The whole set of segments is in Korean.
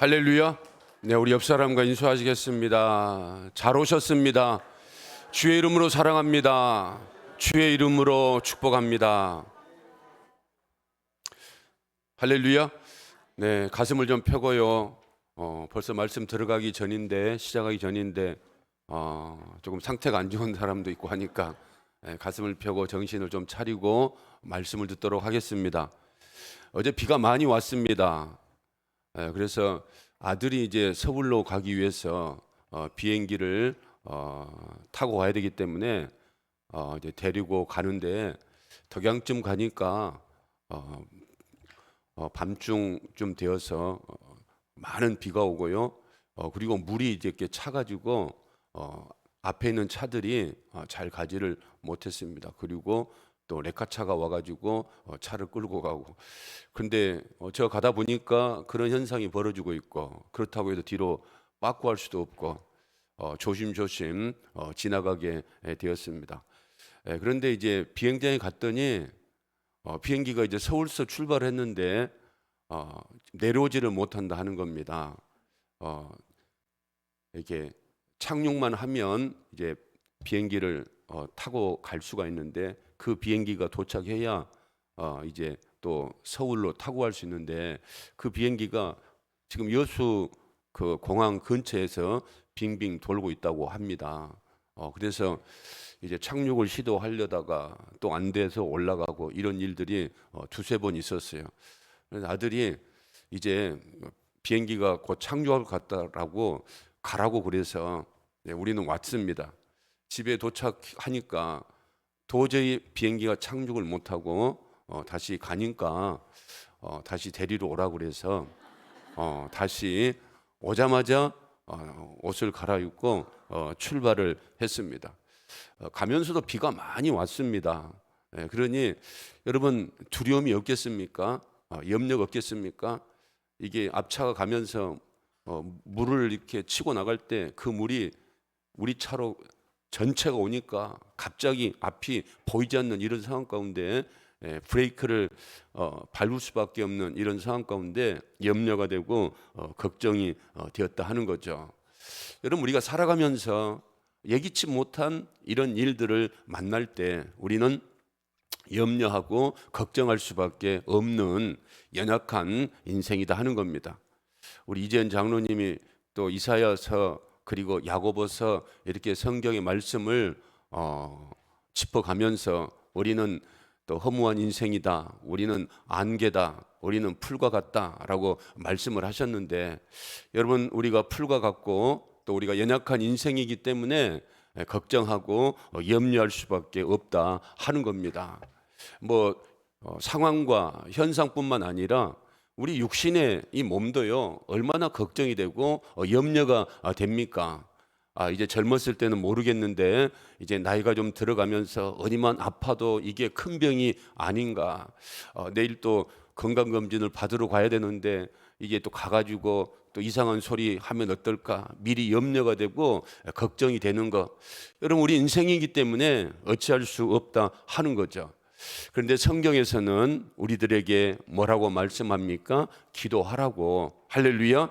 할렐루야. 네, 우리 옆 사람과 인수하시겠습니다. 잘 오셨습니다. 주의 이름으로 사랑합니다. 주의 이름으로 축복합니다. 할렐루야. 네, 가슴을 좀 펴고요. 벌써 말씀 들어가기 전인데, 시작하기 전인데 조금 상태가 안 좋은 사람도 있고 하니까 가슴을 펴고 정신을 좀 차리고 말씀을 듣도록 하겠습니다. 어제 비가 많이 왔습니다. 그래서 아들이 이제 서울로 가기 위해서 비행기를 타고 와야 되기 때문에 이제 데리고 가는데 덕양쯤 가니까 밤중쯤 되어서 많은 비가 오고요. 그리고 물이 이제 이렇게 차가지고 앞에 있는 차들이 잘 가지를 못했습니다. 그리고 또 레카차가 와가지고 차를 끌고 가고. 그런데 제가 가다 보니까 그런 현상이 벌어지고 있고, 그렇다고 해서 뒤로 빠꾸할 수도 없고 조심조심 지나가게 되었습니다. 그런데 이제 비행장에 갔더니 비행기가 이제 서울서 출발했는데 내려오지를 못한다 하는 겁니다. 이렇게 착륙만 하면 이제 비행기를 타고 갈 수가 있는데 그 비행기가 도착해야 이제 또 서울로 타고 갈 수 있는데 그 비행기가 지금 여수 그 공항 근처에서 빙빙 돌고 있다고 합니다. 그래서 이제 착륙을 시도하려다가 또 안 돼서 올라가고 이런 일들이 두세 번 있었어요. 그래서 아들이 이제 비행기가 곧 착륙할 것 같다라고 가라고 그래서 우리는 왔습니다. 집에 도착하니까 도저히 비행기가 착륙을 못하고 다시 가니까 다시 데리러 오라고 그래서 다시 오자마자 옷을 갈아입고 출발을 했습니다. 가면서도 비가 많이 왔습니다. 그러니 여러분 두려움이 없겠습니까? 염려가 없겠습니까? 이게 앞차가 가면서 물을 이렇게 치고 나갈 때 그 물이 우리 차로 전체가 오니까 갑자기 앞이 보이지 않는 이런 상황 가운데 브레이크를 밟을 수밖에 없는 이런 상황 가운데 염려가 되고 걱정이 되었다 하는 거죠. 여러분 우리가 살아가면서 예기치 못한 이런 일들을 만날 때 우리는 염려하고 걱정할 수밖에 없는 연약한 인생이다 하는 겁니다. 우리 이재현 장로님이 또 이사야서 그리고 야고보서 이렇게 성경의 말씀을 짚어가면서 우리는 또 허무한 인생이다, 우리는 안개다, 우리는 풀과 같다라고 말씀을 하셨는데 여러분 우리가 풀과 같고 또 우리가 연약한 인생이기 때문에 걱정하고 염려할 수밖에 없다 하는 겁니다. 상황과 현상뿐만 아니라 우리 육신의 이 몸도요 얼마나 걱정이 되고 염려가 됩니까? 이제 젊었을 때는 모르겠는데 이제 나이가 좀 들어가면서 어디만 아파도 이게 큰 병이 아닌가? 내일 또 건강검진을 받으러 가야 되는데 이게 또 가가지고 또 이상한 소리 하면 어떨까? 미리 염려가 되고 걱정이 되는 거. 여러분 우리 인생이기 때문에 어찌할 수 없다 하는 거죠. 그런데 성경에서는 우리들에게 뭐라고 말씀합니까? 기도하라고. 할렐루야.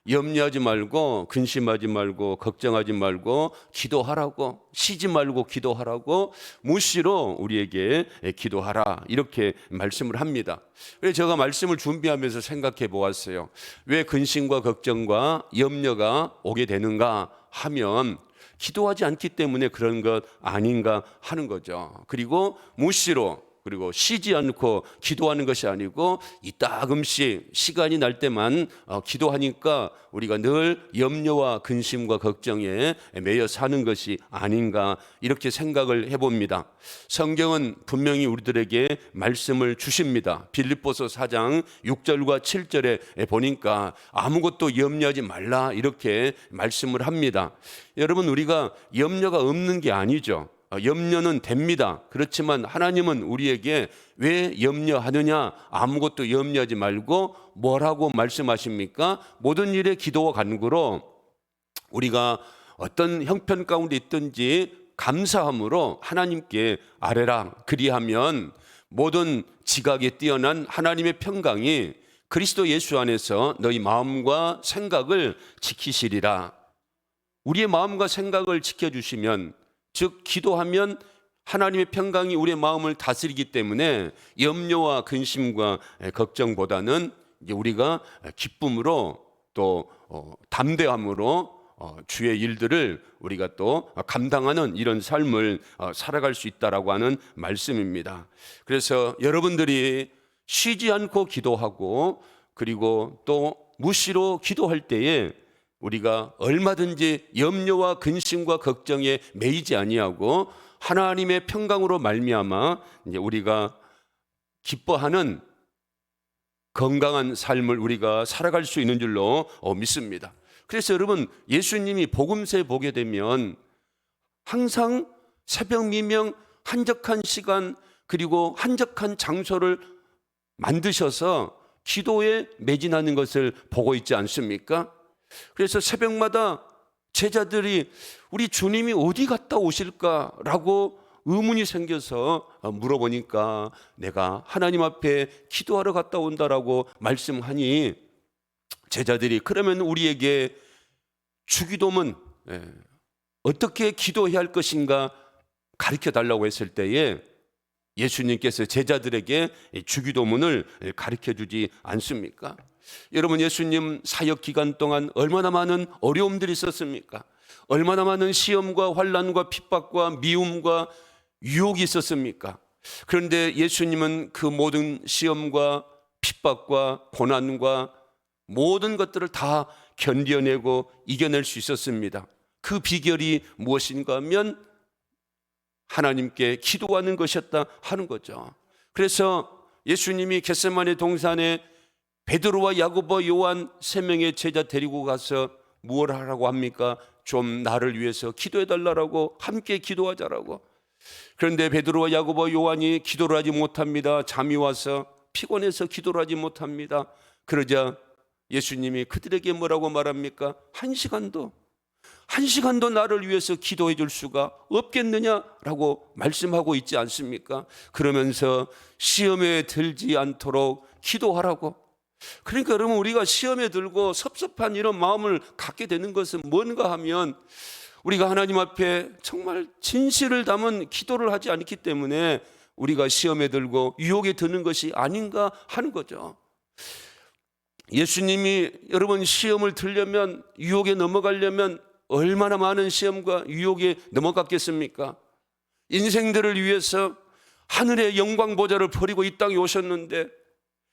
염려하지 말고 근심하지 말고 걱정하지 말고 기도하라고, 쉬지 말고 기도하라고, 무시로 우리에게 기도하라 이렇게 말씀을 합니다. 그래서 제가 말씀을 준비하면서 생각해 보았어요. 왜 근심과 걱정과 염려가 오게 되는가 하면 기도하지 않기 때문에 그런 것 아닌가 하는 거죠. 그리고 무시로 그리고 쉬지 않고 기도하는 것이 아니고 이따금씩 시간이 날 때만 기도하니까 우리가 늘 염려와 근심과 걱정에 매여 사는 것이 아닌가 이렇게 생각을 해봅니다. 성경은 분명히 우리들에게 말씀을 주십니다. 빌립보서 4장 6절과 7절에 보니까 아무것도 염려하지 말라 이렇게 말씀을 합니다. 여러분 우리가 염려가 없는 게 아니죠. 염려는 됩니다. 그렇지만 하나님은 우리에게 왜 염려하느냐, 아무것도 염려하지 말고 뭐라고 말씀하십니까? 모든 일에 기도와 간구로 우리가 어떤 형편 가운데 있든지 감사함으로 하나님께 아뢰라. 그리하면 모든 지각에 뛰어난 하나님의 평강이 그리스도 예수 안에서 너희 마음과 생각을 지키시리라. 우리의 마음과 생각을 지켜주시면, 즉 기도하면 하나님의 평강이 우리의 마음을 다스리기 때문에 염려와 근심과 걱정보다는 이제 우리가 기쁨으로 또 담대함으로 주의 일들을 우리가 또 감당하는 이런 삶을 살아갈 수 있다라고 하는 말씀입니다. 그래서 여러분들이 쉬지 않고 기도하고 그리고 또 무시로 기도할 때에 우리가 얼마든지 염려와 근심과 걱정에 매이지 아니하고 하나님의 평강으로 말미암아 이제 우리가 기뻐하는 건강한 삶을 우리가 살아갈 수 있는 줄로 믿습니다. 그래서 여러분, 예수님이 복음서에 보게 되면 항상 새벽 미명 한적한 시간 그리고 한적한 장소를 만드셔서 기도에 매진하는 것을 보고 있지 않습니까? 그래서 새벽마다 제자들이 우리 주님이 어디 갔다 오실까라고 의문이 생겨서 물어보니까 내가 하나님 앞에 기도하러 갔다 온다라고 말씀하니, 제자들이 그러면 우리에게 주기도문 어떻게 기도해야 할 것인가 가르쳐 달라고 했을 때에 예수님께서 제자들에게 주기도문을 가르쳐 주지 않습니까? 여러분, 예수님 사역 기간 동안 얼마나 많은 어려움들이 있었습니까? 얼마나 많은 시험과 환난과 핍박과 미움과 유혹이 있었습니까? 그런데 예수님은 그 모든 시험과 핍박과 고난과 모든 것들을 다 견뎌내고 이겨낼 수 있었습니다. 그 비결이 무엇인가 하면 하나님께 기도하는 것이었다 하는 거죠. 그래서 예수님이 겟세마네 동산에 베드로와 야고보 요한 세 명의 제자 데리고 가서 무엇 하라고 합니까? 좀 나를 위해서 기도해 달라고, 함께 기도하자라고. 그런데 베드로와 야고보 요한이 기도를 하지 못합니다. 잠이 와서 피곤해서 기도를 하지 못합니다. 그러자 예수님이 그들에게 뭐라고 말합니까? 한 시간도 나를 위해서 기도해 줄 수가 없겠느냐라고 말씀하고 있지 않습니까? 그러면서 시험에 들지 않도록 기도하라고. 그러니까 여러분, 우리가 시험에 들고 섭섭한 이런 마음을 갖게 되는 것은 뭔가 하면 우리가 하나님 앞에 정말 진실을 담은 기도를 하지 않기 때문에 우리가 시험에 들고 유혹에 드는 것이 아닌가 하는 거죠. 예수님이 여러분 시험을 들려면, 유혹에 넘어가려면 얼마나 많은 시험과 유혹에 넘어갔겠습니까? 인생들을 위해서 하늘의 영광 보좌를 버리고 이 땅에 오셨는데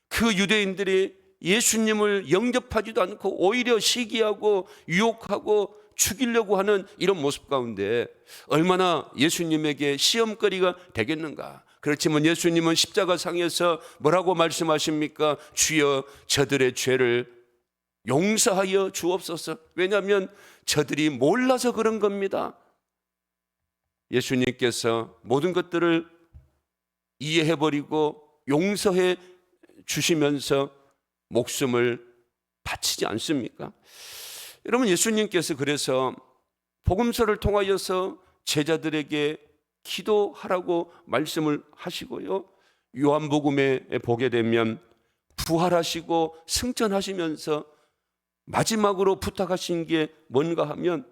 그 유대인들이 예수님을 영접하지도 않고 오히려 시기하고 유혹하고 죽이려고 하는 이런 모습 가운데 얼마나 예수님에게 시험거리가 되겠는가. 그렇지만 예수님은 십자가상에서 뭐라고 말씀하십니까? 주여 저들의 죄를 용서하여 주옵소서. 왜냐하면 저들이 몰라서 그런 겁니다. 예수님께서 모든 것들을 이해해버리고 용서해 주시면서 목숨을 바치지 않습니까? 여러분, 예수님께서 그래서 복음서를 통하여서 제자들에게 기도하라고 말씀을 하시고요, 요한복음에 보게 되면 부활하시고 승천하시면서 마지막으로 부탁하신 게 뭔가 하면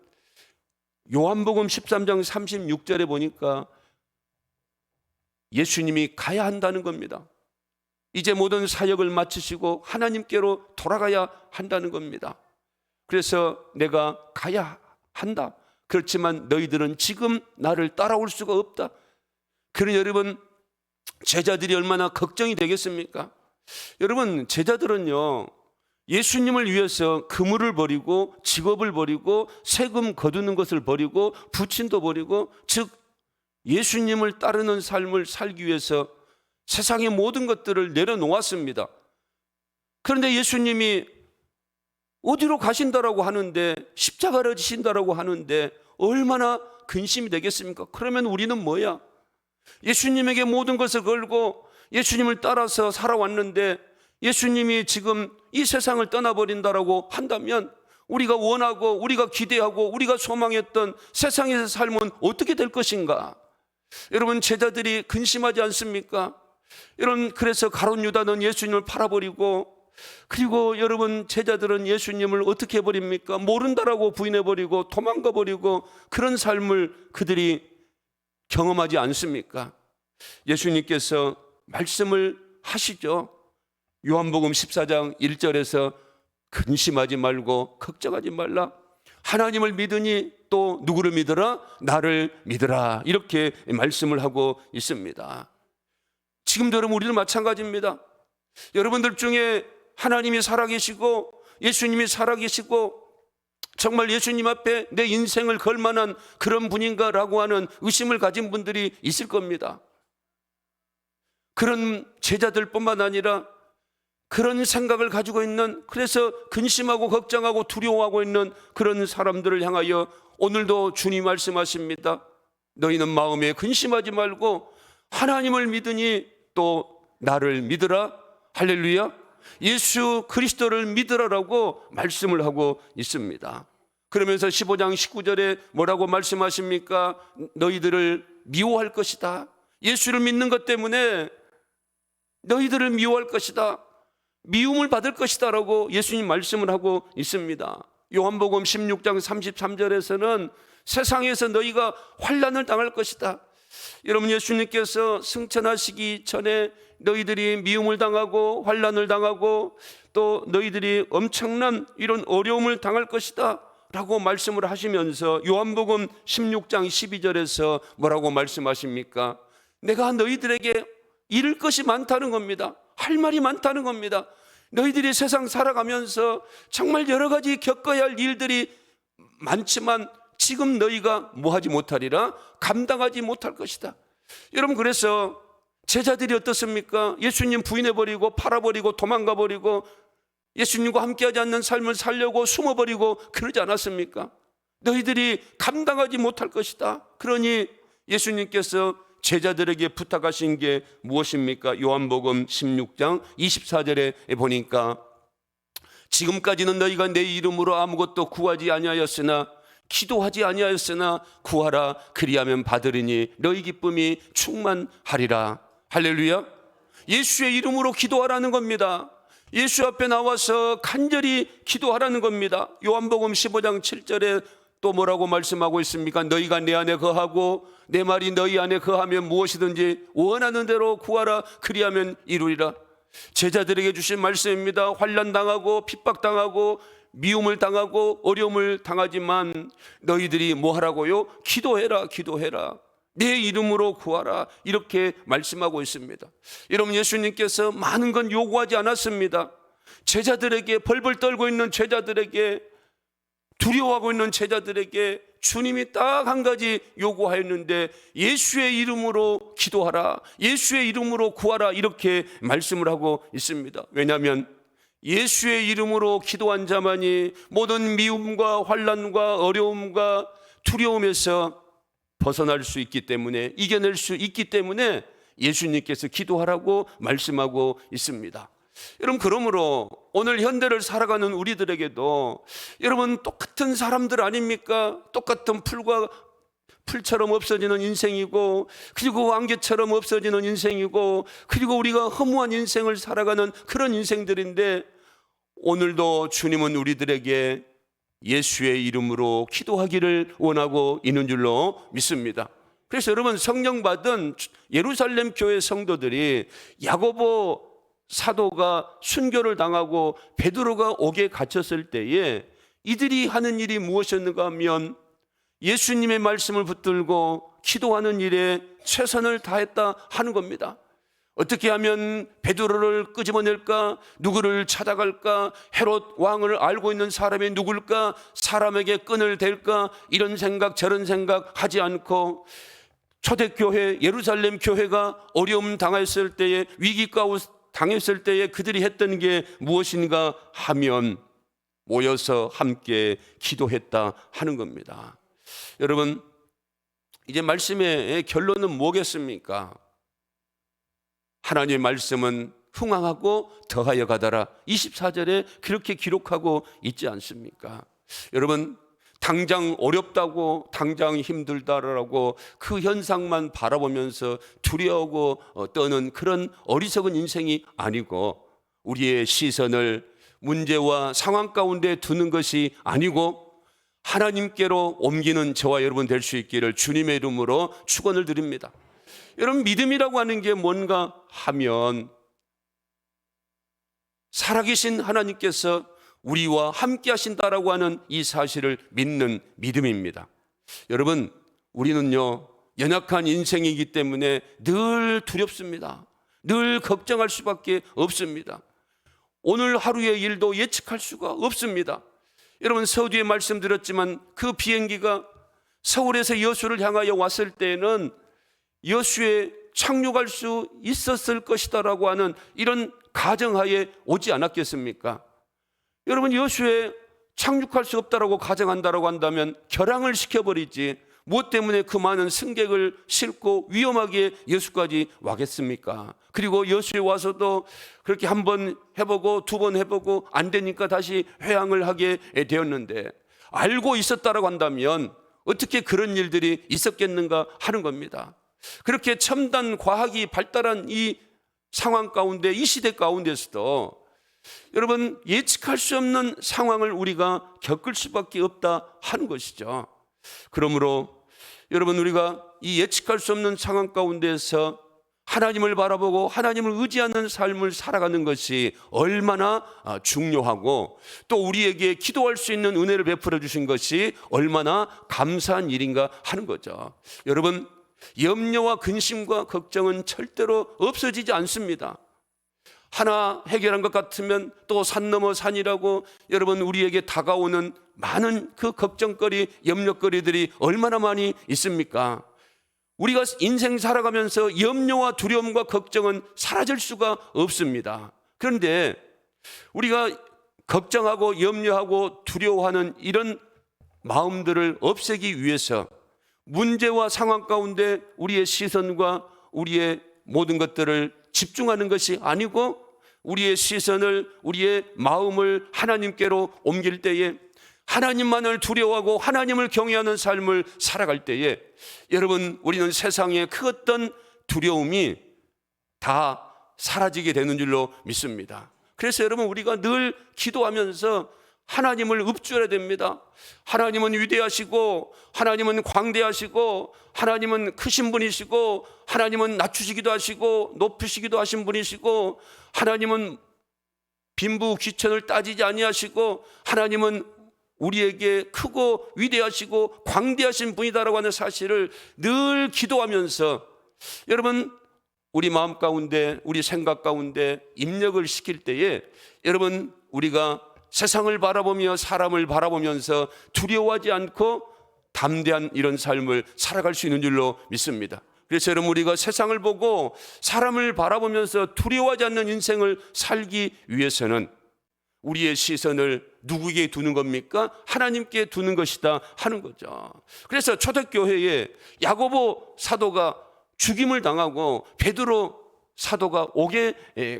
요한복음 13장 36절에 보니까 예수님이 가야 한다는 겁니다. 이제 모든 사역을 마치시고 하나님께로 돌아가야 한다는 겁니다. 그래서 내가 가야 한다. 그렇지만 너희들은 지금 나를 따라올 수가 없다. 그러니 여러분, 제자들이 얼마나 걱정이 되겠습니까? 여러분, 제자들은요, 예수님을 위해서 그물을 버리고 직업을 버리고 세금 거두는 것을 버리고 부친도 버리고, 즉 예수님을 따르는 삶을 살기 위해서 세상의 모든 것들을 내려놓았습니다. 그런데 예수님이 어디로 가신다라고 하는데, 십자가를 지신다라고 하는데 얼마나 근심이 되겠습니까? 그러면 우리는 뭐야? 예수님에게 모든 것을 걸고 예수님을 따라서 살아왔는데 예수님이 지금 이 세상을 떠나버린다라고 한다면 우리가 원하고 우리가 기대하고 우리가 소망했던 세상에서 삶은 어떻게 될 것인가? 여러분, 제자들이 근심하지 않습니까? 여러분, 그래서 가룟 유다는 예수님을 팔아버리고 그리고 여러분, 제자들은 예수님을 어떻게 버립니까? 모른다라고 부인해버리고 도망가버리고 그런 삶을 그들이 경험하지 않습니까? 예수님께서 말씀을 하시죠. 요한복음 14장 1절에서 근심하지 말고 걱정하지 말라. 하나님을 믿으니 또 누구를 믿으라? 나를 믿으라. 이렇게 말씀을 하고 있습니다. 지금도 여러분, 우리는 마찬가지입니다. 여러분들 중에 하나님이 살아계시고 예수님이 살아계시고 정말 예수님 앞에 내 인생을 걸 만한 그런 분인가라고 하는 의심을 가진 분들이 있을 겁니다. 그런 제자들뿐만 아니라 그런 생각을 가지고 있는, 그래서 근심하고 걱정하고 두려워하고 있는 그런 사람들을 향하여 오늘도 주님 말씀하십니다. 너희는 마음에 근심하지 말고 하나님을 믿으니 또 나를 믿으라. 할렐루야. 예수 그리스도를 믿으라라고 말씀을 하고 있습니다. 그러면서 15장 19절에 뭐라고 말씀하십니까? 너희들을 미워할 것이다. 예수를 믿는 것 때문에 너희들을 미워할 것이다. 미움을 받을 것이다 라고 예수님 말씀을 하고 있습니다. 요한복음 16장 33절에서는 세상에서 너희가 환난을 당할 것이다. 여러분, 예수님께서 승천하시기 전에 너희들이 미움을 당하고 환난을 당하고 또 너희들이 엄청난 이런 어려움을 당할 것이다 라고 말씀을 하시면서 요한복음 16장 12절에서 뭐라고 말씀하십니까? 내가 너희들에게 잃을 것이 많다는 겁니다. 할 말이 많다는 겁니다. 너희들이 세상 살아가면서 정말 여러 가지 겪어야 할 일들이 많지만 지금 너희가 뭐하지 못하리라? 감당하지 못할 것이다. 여러분, 그래서 제자들이 어떻습니까? 예수님 부인해버리고 팔아버리고 도망가버리고 예수님과 함께하지 않는 삶을 살려고 숨어버리고 그러지 않았습니까? 너희들이 감당하지 못할 것이다. 그러니 예수님께서 제자들에게 부탁하신 게 무엇입니까? 요한복음 16장 24절에 보니까 지금까지는 너희가 내 이름으로 아무것도 구하지 아니하였으나 기도하지 아니하였으나 구하라. 그리하면 받으리니 너희 기쁨이 충만하리라. 할렐루야. 예수의 이름으로 기도하라는 겁니다. 예수 앞에 나와서 간절히 기도하라는 겁니다. 요한복음 15장 7절에 또 뭐라고 말씀하고 있습니까? 너희가 내 안에 거하고 내 말이 너희 안에 거하면 무엇이든지 원하는 대로 구하라. 그리하면 이루리라. 제자들에게 주신 말씀입니다. 환난 당하고 핍박당하고 미움을 당하고 어려움을 당하지만 너희들이 뭐 하라고요? 기도해라. 기도해라. 내 이름으로 구하라. 이렇게 말씀하고 있습니다. 여러분, 예수님께서 많은 건 요구하지 않았습니다. 제자들에게, 벌벌 떨고 있는 제자들에게, 두려워하고 있는 제자들에게 주님이 딱 한 가지 요구하였는데 예수의 이름으로 기도하라. 예수의 이름으로 구하라. 이렇게 말씀을 하고 있습니다. 왜냐하면 예수의 이름으로 기도한 자만이 모든 미움과 환난과 어려움과 두려움에서 벗어날 수 있기 때문에, 이겨낼 수 있기 때문에 예수님께서 기도하라고 말씀하고 있습니다. 여러분, 그러므로 오늘 현대를 살아가는 우리들에게도 여러분 똑같은 사람들 아닙니까? 똑같은 풀처럼 없어지는 인생이고, 그리고 안개처럼 없어지는 인생이고, 그리고 우리가 허무한 인생을 살아가는 그런 인생들인데, 오늘도 주님은 우리들에게 예수의 이름으로 기도하기를 원하고 있는 줄로 믿습니다. 그래서 여러분, 성령 받은 예루살렘 교회 성도들이 야고보 사도가 순교를 당하고 베드로가 옥에 갇혔을 때에 이들이 하는 일이 무엇이었는가 하면 예수님의 말씀을 붙들고 기도하는 일에 최선을 다했다 하는 겁니다. 어떻게 하면 베드로를 끄집어낼까? 누구를 찾아갈까? 헤롯 왕을 알고 있는 사람이 누굴까? 사람에게 끈을 댈까? 이런 생각 저런 생각 하지 않고 초대교회 예루살렘 교회가 어려움 당했을 때에, 위기가 당했을 때에 그들이 했던 게 무엇인가 하면 모여서 함께 기도했다 하는 겁니다. 여러분, 이제 말씀의 결론은 뭐겠습니까? 하나님의 말씀은 흥황하고 더하여 가더라. 24절에 그렇게 기록하고 있지 않습니까? 여러분, 당장 어렵다고, 당장 힘들다라고 그 현상만 바라보면서 두려워하고 떠는 그런 어리석은 인생이 아니고, 우리의 시선을 문제와 상황 가운데 두는 것이 아니고 하나님께로 옮기는 저와 여러분 될 수 있기를 주님의 이름으로 축원을 드립니다. 여러분, 믿음이라고 하는 게 뭔가 하면 살아계신 하나님께서 우리와 함께 하신다라고 하는 이 사실을 믿는 믿음입니다. 여러분, 우리는요 연약한 인생이기 때문에 늘 두렵습니다. 늘 걱정할 수밖에 없습니다. 오늘 하루의 일도 예측할 수가 없습니다. 여러분, 서두에 말씀드렸지만 그 비행기가 서울에서 여수를 향하여 왔을 때에는 여수에 착륙할 수 있었을 것이다라고 하는 이런 가정하에 오지 않았겠습니까? 여러분, 여수에 착륙할 수 없다라고 가정한다라고 한다면 결항을 시켜버리지 무엇 때문에 그 많은 승객을 싣고 위험하게 여수까지 와겠습니까? 그리고 여수에 와서도 그렇게 한 번 해보고 두 번 해보고 안 되니까 다시 회항을 하게 되었는데, 알고 있었다라고 한다면 어떻게 그런 일들이 있었겠는가 하는 겁니다. 그렇게 첨단 과학이 발달한 이 상황 가운데, 이 시대 가운데서도 여러분, 예측할 수 없는 상황을 우리가 겪을 수밖에 없다 하는 것이죠. 그러므로 여러분, 우리가 이 예측할 수 없는 상황 가운데서 하나님을 바라보고 하나님을 의지하는 삶을 살아가는 것이 얼마나 중요하고, 또 우리에게 기도할 수 있는 은혜를 베풀어 주신 것이 얼마나 감사한 일인가 하는 거죠. 여러분, 염려와 근심과 걱정은 절대로 없어지지 않습니다. 하나 해결한 것 같으면 또 산 넘어 산이라고 여러분, 우리에게 다가오는 많은 그 걱정거리, 염려거리들이 얼마나 많이 있습니까? 우리가 인생 살아가면서 염려와 두려움과 걱정은 사라질 수가 없습니다. 그런데 우리가 걱정하고 염려하고 두려워하는 이런 마음들을 없애기 위해서 문제와 상황 가운데 우리의 시선과 우리의 모든 것들을 집중하는 것이 아니고, 우리의 시선을, 우리의 마음을 하나님께로 옮길 때에, 하나님만을 두려워하고 하나님을 경외하는 삶을 살아갈 때에 여러분, 우리는 세상의 그 어떤 두려움이 다 사라지게 되는 줄로 믿습니다. 그래서 여러분, 우리가 늘 기도하면서 하나님을 읊조려야 됩니다. 하나님은 위대하시고, 하나님은 광대하시고, 하나님은 크신 분이시고, 하나님은 낮추시기도 하시고 높으시기도 하신 분이시고, 하나님은 빈부 귀천을 따지지 아니하시고, 하나님은 우리에게 크고 위대하시고 광대하신 분이다라고 하는 사실을 늘 기도하면서 여러분, 우리 마음 가운데, 우리 생각 가운데 입력을 시킬 때에 여러분, 우리가 세상을 바라보며 사람을 바라보면서 두려워하지 않고 담대한 이런 삶을 살아갈 수 있는 줄로 믿습니다. 그래서 여러분, 우리가 세상을 보고 사람을 바라보면서 두려워하지 않는 인생을 살기 위해서는 우리의 시선을 누구에게 두는 겁니까? 하나님께 두는 것이다 하는 거죠. 그래서 초대교회에 야고보 사도가 죽임을 당하고 베드로 사도가 옥에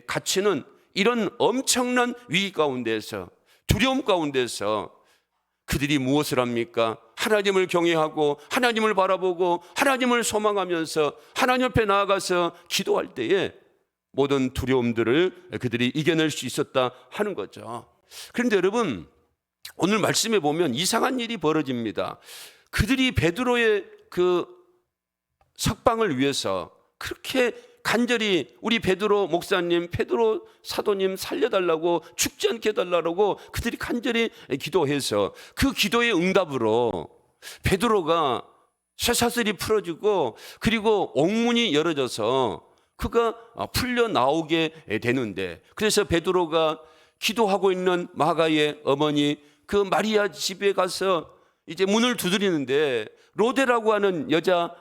갇히는 이런 엄청난 위기 가운데서, 두려움 가운데서 그들이 무엇을 합니까? 하나님을 경외하고 하나님을 바라보고 하나님을 소망하면서 하나님 앞에 나아가서 기도할 때에 모든 두려움들을 그들이 이겨낼 수 있었다 하는 거죠. 그런데 여러분, 오늘 말씀에 보면 이상한 일이 벌어집니다. 그들이 베드로의 그 석방을 위해서 그렇게 간절히 우리 베드로 목사님, 베드로 사도님 살려달라고, 죽지 않게 해달라고 그들이 간절히 기도해서 그 기도의 응답으로 베드로가 쇠사슬이 풀어지고, 그리고 옥문이 열어져서 그가 풀려 나오게 되는데, 그래서 베드로가 기도하고 있는 마가의 어머니 그 마리아 집에 가서 이제 문을 두드리는데 로데라고 하는 여자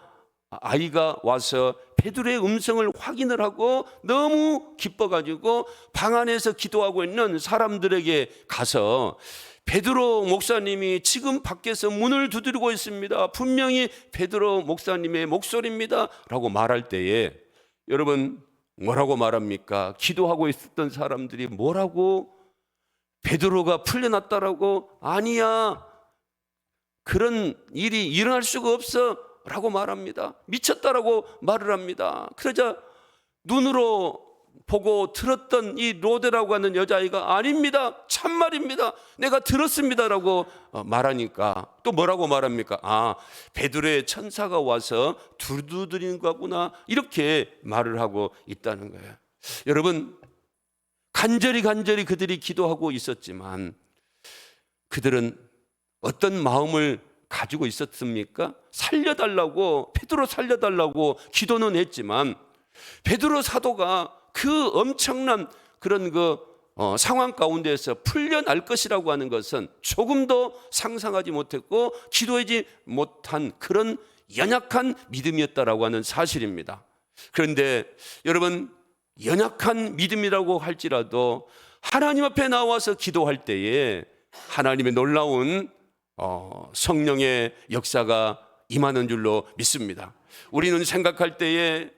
아이가 와서 베드로의 음성을 확인을 하고 너무 기뻐가지고 방 안에서 기도하고 있는 사람들에게 가서 베드로 목사님이 지금 밖에서 문을 두드리고 있습니다. 분명히 베드로 목사님의 목소리입니다. 라고 말할 때에 여러분, 뭐라고 말합니까? 기도하고 있었던 사람들이 뭐라고? 베드로가 풀려났다라고? 아니야, 그런 일이 일어날 수가 없어 라고 말합니다. 미쳤다라고 말을 합니다. 그러자 눈으로 보고 들었던 이 로데라고 하는 여자아이가 아닙니다, 참말입니다, 내가 들었습니다라고 말하니까 또 뭐라고 말합니까? 베드로의 천사가 와서 두드리는 거구나, 이렇게 말을 하고 있다는 거예요. 여러분, 간절히 그들이 기도하고 있었지만 그들은 어떤 마음을 가지고 있었습니까? 살려달라고, 베드로 살려달라고 기도는 했지만 베드로 사도가 그 엄청난 그런 상황 가운데에서 풀려날 것이라고 하는 것은 조금도 상상하지 못했고 기도하지 못한 그런 연약한 믿음이었다라고 하는 사실입니다. 그런데 여러분, 연약한 믿음이라고 할지라도 하나님 앞에 나와서 기도할 때에 하나님의 놀라운 성령의 역사가 임하는 줄로 믿습니다. 우리는 생각할 때에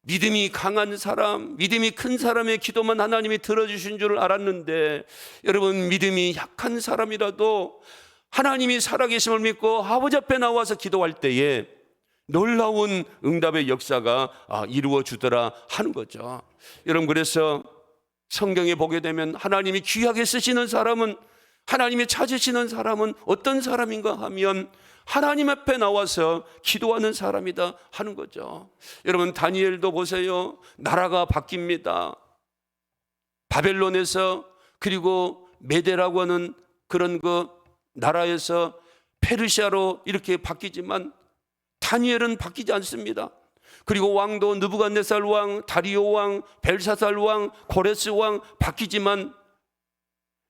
믿음이 강한 사람, 믿음이 큰 사람의 기도만 하나님이 들어주신 줄 알았는데, 여러분, 믿음이 약한 사람이라도 하나님이 살아계심을 믿고 아버지 앞에 나와서 기도할 때에 놀라운 응답의 역사가 이루어지더라 하는 거죠. 여러분, 그래서 성경에 보게 되면 하나님이 귀하게 쓰시는 사람은, 하나님이 찾으시는 사람은 어떤 사람인가 하면 하나님 앞에 나와서 기도하는 사람이다 하는 거죠. 여러분, 다니엘도 보세요. 나라가 바뀝니다. 바벨론에서, 그리고 메데라고 하는 그런 나라에서 페르시아로 이렇게 바뀌지만 다니엘은 바뀌지 않습니다. 그리고 왕도 느부갓네살 왕, 다리오 왕, 벨사살 왕, 고레스 왕 바뀌지만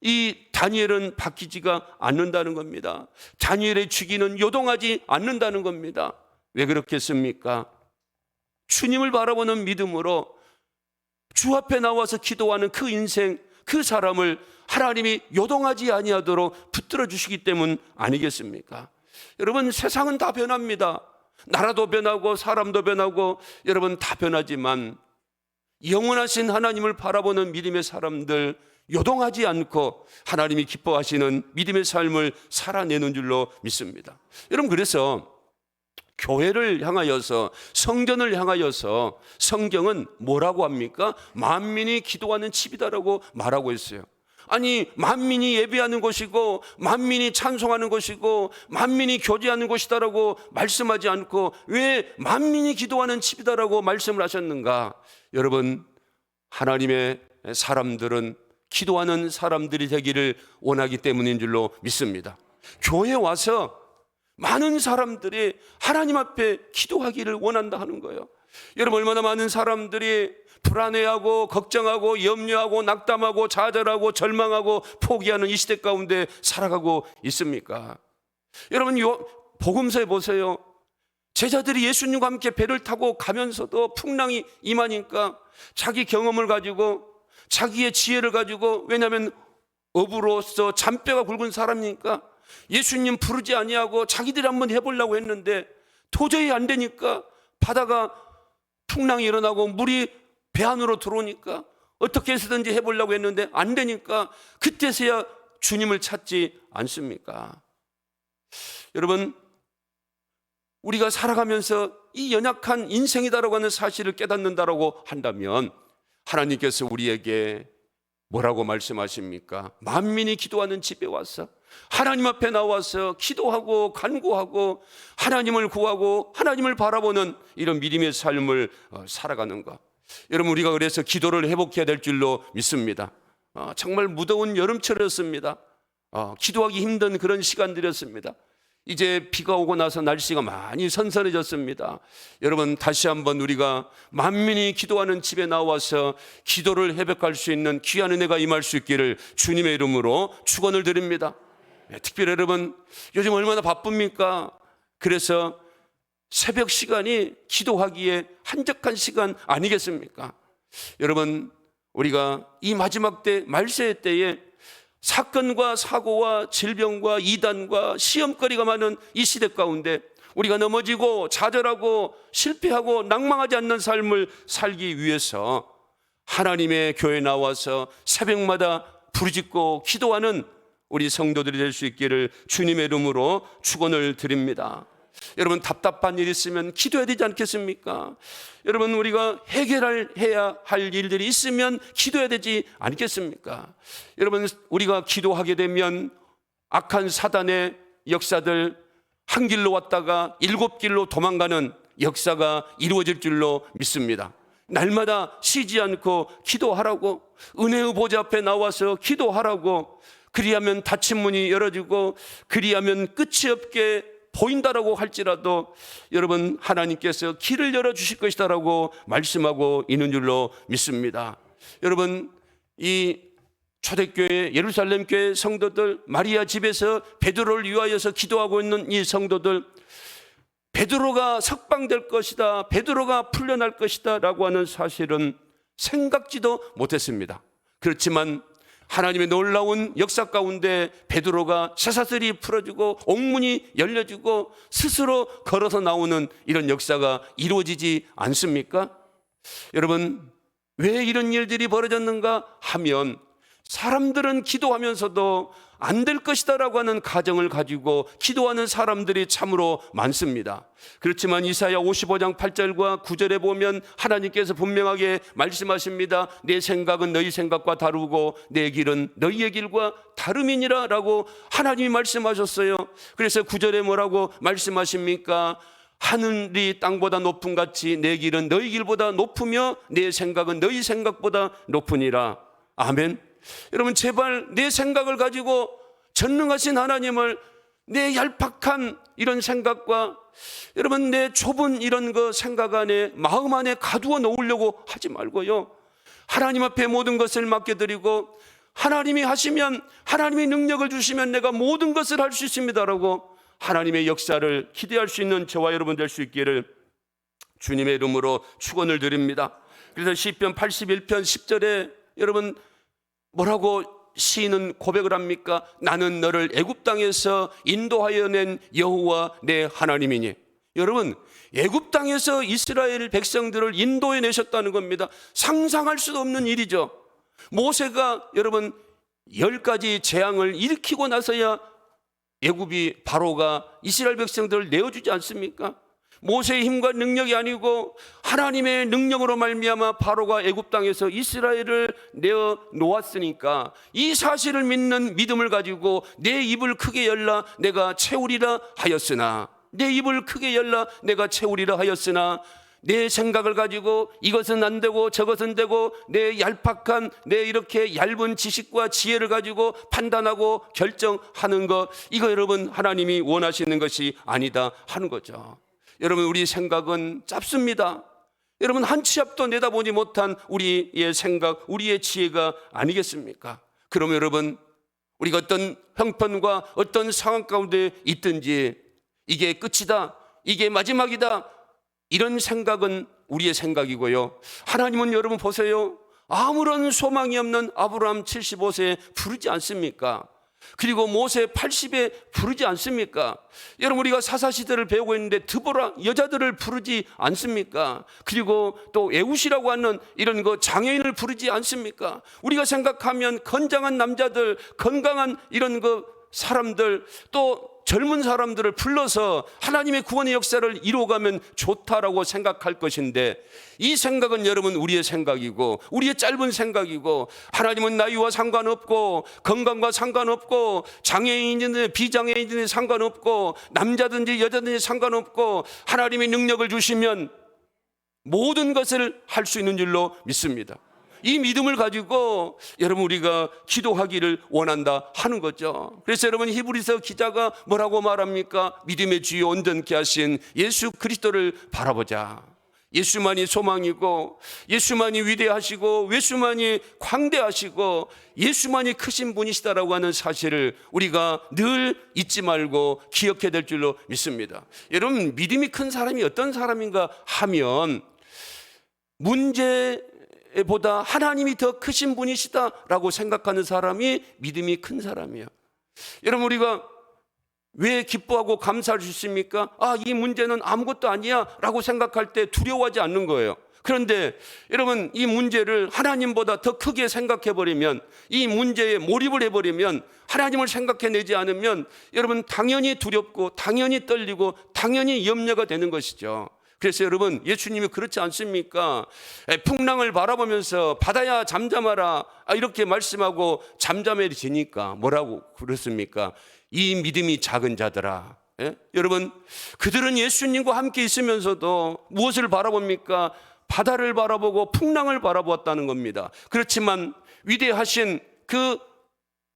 이 다니엘은 바뀌지가 않는다는 겁니다. 다니엘의 주기는 요동하지 않는다는 겁니다. 왜 그렇겠습니까? 주님을 바라보는 믿음으로 주 앞에 나와서 기도하는 그 인생, 그 사람을 하나님이 요동하지 아니하도록 붙들어 주시기 때문 아니겠습니까? 여러분, 세상은 다 변합니다. 나라도 변하고 사람도 변하고 여러분 다 변하지만 영원하신 하나님을 바라보는 믿음의 사람들, 요동하지 않고 하나님이 기뻐하시는 믿음의 삶을 살아내는 줄로 믿습니다. 여러분, 그래서 교회를 향하여서, 성전을 향하여서 성경은 뭐라고 합니까? 만민이 기도하는 집이다라고 말하고 있어요. 아니, 만민이 예배하는 곳이고 만민이 찬송하는 곳이고 만민이 교제하는 곳이다라고 말씀하지 않고 왜 만민이 기도하는 집이다라고 말씀을 하셨는가? 여러분, 하나님의 사람들은 기도하는 사람들이 되기를 원하기 때문인 줄로 믿습니다. 교회에 와서 많은 사람들이 하나님 앞에 기도하기를 원한다 하는 거예요. 여러분, 얼마나 많은 사람들이 불안해하고 걱정하고 염려하고 낙담하고 좌절하고 절망하고 포기하는 이 시대 가운데 살아가고 있습니까? 여러분, 복음서에 보세요. 제자들이 예수님과 함께 배를 타고 가면서도 풍랑이 임하니까 자기 경험을 가지고, 자기의 지혜를 가지고, 왜냐하면 어부로서 잔뼈가 굵은 사람이니까 예수님 부르지 아니하고 자기들이 한번 해보려고 했는데 도저히 안 되니까, 바다가 풍랑이 일어나고 물이 배 안으로 들어오니까 어떻게 해서든지 해보려고 했는데 안 되니까 그때서야 주님을 찾지 않습니까? 여러분, 우리가 살아가면서 이 연약한 인생이다라고 하는 사실을 깨닫는다라고 한다면 하나님께서 우리에게 뭐라고 말씀하십니까? 만민이 기도하는 집에 와서 하나님 앞에 나와서 기도하고 간구하고 하나님을 구하고 하나님을 바라보는 이런 믿음의 삶을 살아가는 것. 여러분, 우리가 그래서 기도를 회복해야 될 줄로 믿습니다. 정말 무더운 여름철이었습니다. 기도하기 힘든 그런 시간들이었습니다. 이제 비가 오고 나서 날씨가 많이 선선해졌습니다. 여러분, 다시 한번 우리가 만민이 기도하는 집에 나와서 기도를 회복할 수 있는 귀한 은혜가 임할 수 있기를 주님의 이름으로 축원을 드립니다. 특별히 여러분, 요즘 얼마나 바쁩니까? 그래서 새벽 시간이 기도하기에 한적한 시간 아니겠습니까? 여러분, 우리가 이 마지막 때, 말세 때에 사건과 사고와 질병과 이단과 시험거리가 많은 이 시대 가운데 우리가 넘어지고 좌절하고 실패하고 낭망하지 않는 삶을 살기 위해서 하나님의 교회에 나와서 새벽마다 부르짖고 기도하는 우리 성도들이 될 수 있기를 주님의 이름으로 축원을 드립니다. 여러분, 답답한 일 있으면 기도해야 되지 않겠습니까? 여러분, 우리가 해결해야 할 일들이 있으면 기도해야 되지 않겠습니까? 여러분, 우리가 기도하게 되면 악한 사단의 역사들 한 길로 왔다가 7길로 도망가는 역사가 이루어질 줄로 믿습니다. 날마다 쉬지 않고 기도하라고, 은혜의 보좌 앞에 나와서 기도하라고, 그리하면 닫힌 문이 열어지고 그리하면 끝이 없게 보인다라고 할지라도 여러분, 하나님께서 길을 열어주실 것이다라고 말씀하고 있는 줄로 믿습니다. 여러분, 이 초대교회 예루살렘 교회 성도들, 마리아 집에서 베드로를 위하여서 기도하고 있는 이 성도들, 베드로가 석방될 것이다, 베드로가 풀려날 것이다 라고 하는 사실은 생각지도 못했습니다. 그렇지만 하나님의 놀라운 역사 가운데 베드로가 쇠사슬이 풀어지고 옥문이 열려지고 스스로 걸어서 나오는 이런 역사가 이루어지지 않습니까? 여러분, 왜 이런 일들이 벌어졌는가 하면 사람들은 기도하면서도 안 될 것이다 라고 하는 가정을 가지고 기도하는 사람들이 참으로 많습니다. 그렇지만 이사야 55장 8절과 9절에 보면 하나님께서 분명하게 말씀하십니다. 내 생각은 너희 생각과 다르고 내 길은 너희의 길과 다름이니라 라고 하나님이 말씀하셨어요. 그래서 9절에 뭐라고 말씀하십니까? 하늘이 땅보다 높음 같이 내 길은 너희 길보다 높으며 내 생각은 너희 생각보다 높으니라. 아멘. 여러분, 제발 내 생각을 가지고 전능하신 하나님을 내 얄팍한 이런 생각과 여러분 내 좁은 이런 거 생각 안에, 마음 안에 가두어 놓으려고 하지 말고요, 하나님 앞에 모든 것을 맡겨드리고 하나님이 하시면, 하나님이 능력을 주시면 내가 모든 것을 할 수 있습니다라고 하나님의 역사를 기대할 수 있는 저와 여러분 될 수 있기를 주님의 이름으로 축원을 드립니다. 그래서 시편 81편 10절에 여러분 뭐라고 시인은 고백을 합니까? 나는 너를 애굽 땅에서 인도하여 낸 여호와 내 하나님이니. 여러분, 애굽 땅에서 이스라엘 백성들을 인도해 내셨다는 겁니다. 상상할 수도 없는 일이죠. 모세가 여러분 10가지 재앙을 일으키고 나서야 애굽이, 바로가 이스라엘 백성들을 내어주지 않습니까? 모세의 힘과 능력이 아니고 하나님의 능력으로 말미암아 바로가 애굽 땅에서 이스라엘을 내어 놓았으니까 이 사실을 믿는 믿음을 가지고 내 입을 크게 열라 내가 채우리라 하였으나, 내 입을 크게 열라 내가 채우리라 하였으나, 내 생각을 가지고 이것은 안 되고 저것은 되고 내 얄팍한 내 이렇게 얇은 지식과 지혜를 가지고 판단하고 결정하는 것, 이거 여러분 하나님이 원하시는 것이 아니다 하는 거죠. 여러분, 우리 생각은 짧습니다. 여러분, 한 치 앞도 내다보지 못한 우리의 생각, 우리의 지혜가 아니겠습니까? 그러면 여러분, 우리가 어떤 형편과 어떤 상황 가운데 있든지 이게 끝이다, 이게 마지막이다, 이런 생각은 우리의 생각이고요. 하나님은 여러분 보세요, 아무런 소망이 없는 아브라함 75세에 부르지 않습니까? 그리고 모세 80에 부르지 않습니까? 여러분, 우리가 사사시대를 배우고 있는데 드보라 여자들을 부르지 않습니까? 그리고 또 에웃이라고 하는 이런 거 장애인을 부르지 않습니까? 우리가 생각하면 건장한 남자들, 건강한 이런 거 사람들, 또 젊은 사람들을 불러서 하나님의 구원의 역사를 이루어가면 좋다라고 생각할 것인데, 이 생각은 여러분 우리의 생각이고 우리의 짧은 생각이고, 하나님은 나이와 상관없고 건강과 상관없고 장애인이든 비장애인이든 상관없고 남자든지 여자든지 상관없고 하나님의 능력을 주시면 모든 것을 할 수 있는 줄로 믿습니다. 이 믿음을 가지고 여러분 우리가 기도하기를 원한다 하는 거죠. 그래서 여러분, 히브리서 기자가 뭐라고 말합니까? 믿음의 주요 온전케 하신 예수 그리스도를 바라보자. 예수만이 소망이고 예수만이 위대하시고 예수만이 광대하시고 예수만이 크신 분이시다라고 하는 사실을 우리가 늘 잊지 말고 기억해야 될 줄로 믿습니다. 여러분, 믿음이 큰 사람이 어떤 사람인가 하면 문제보다 하나님이 더 크신 분이시다라고 생각하는 사람이 믿음이 큰 사람이에요. 여러분, 우리가 왜 기뻐하고 감사할 수 있습니까? 이 문제는 아무것도 아니야 라고 생각할 때 두려워하지 않는 거예요. 그런데 여러분, 이 문제를 하나님보다 더 크게 생각해 버리면, 이 문제에 몰입을 해버리면, 하나님을 생각해내지 않으면 여러분 당연히 두렵고 당연히 떨리고 당연히 염려가 되는 것이죠. 그래서 여러분, 예수님이 그렇지 않습니까? 풍랑을 바라보면서 바다야 잠잠하라 이렇게 말씀하고 잠잠해지니까 뭐라고 그랬습니까? 이 믿음이 작은 자들아. 여러분, 그들은 예수님과 함께 있으면서도 무엇을 바라봅니까? 바다를 바라보고 풍랑을 바라보았다는 겁니다. 그렇지만 위대하신 그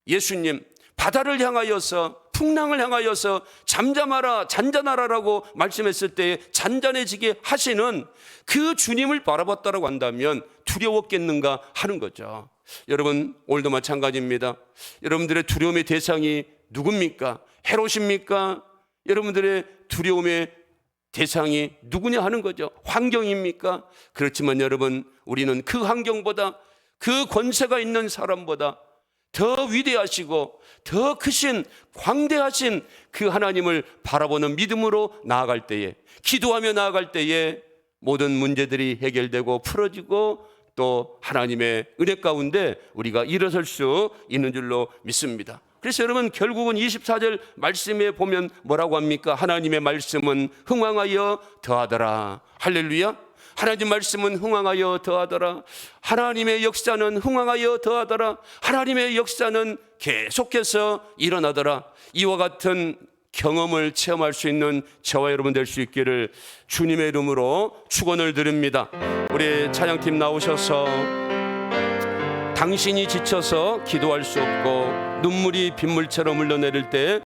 예수님, 바다를 향하여서, 풍랑을 향하여서 잠잠하라, 잔잔하라라고 말씀했을 때 잔잔해지게 하시는 그 주님을 바라봤다라고 한다면 두려웠겠는가 하는 거죠. 여러분, 오늘도 마찬가지입니다. 여러분들의 두려움의 대상이 누굽니까? 헤롯입니까? 여러분들의 두려움의 대상이 누구냐 하는 거죠. 환경입니까? 그렇지만 여러분, 우리는 그 환경보다, 그 권세가 있는 사람보다 더 위대하시고 더 크신 광대하신 그 하나님을 바라보는 믿음으로 나아갈 때에, 기도하며 나아갈 때에 모든 문제들이 해결되고 풀어지고 또 하나님의 은혜 가운데 우리가 일어설 수 있는 줄로 믿습니다. 그래서 여러분, 결국은 24절 말씀에 보면 뭐라고 합니까? 하나님의 말씀은 흥왕하여 더하더라. 할렐루야. 하나님 말씀은 흥왕하여 더하더라. 하나님의 역사는 흥왕하여 더하더라. 하나님의 역사는 계속해서 일어나더라. 이와 같은 경험을 체험할 수 있는 저와 여러분 될 수 있기를 주님의 이름으로 축원을 드립니다. 우리 찬양팀 나오셔서 당신이 지쳐서 기도할 수 없고 눈물이 빗물처럼 흘러내릴 때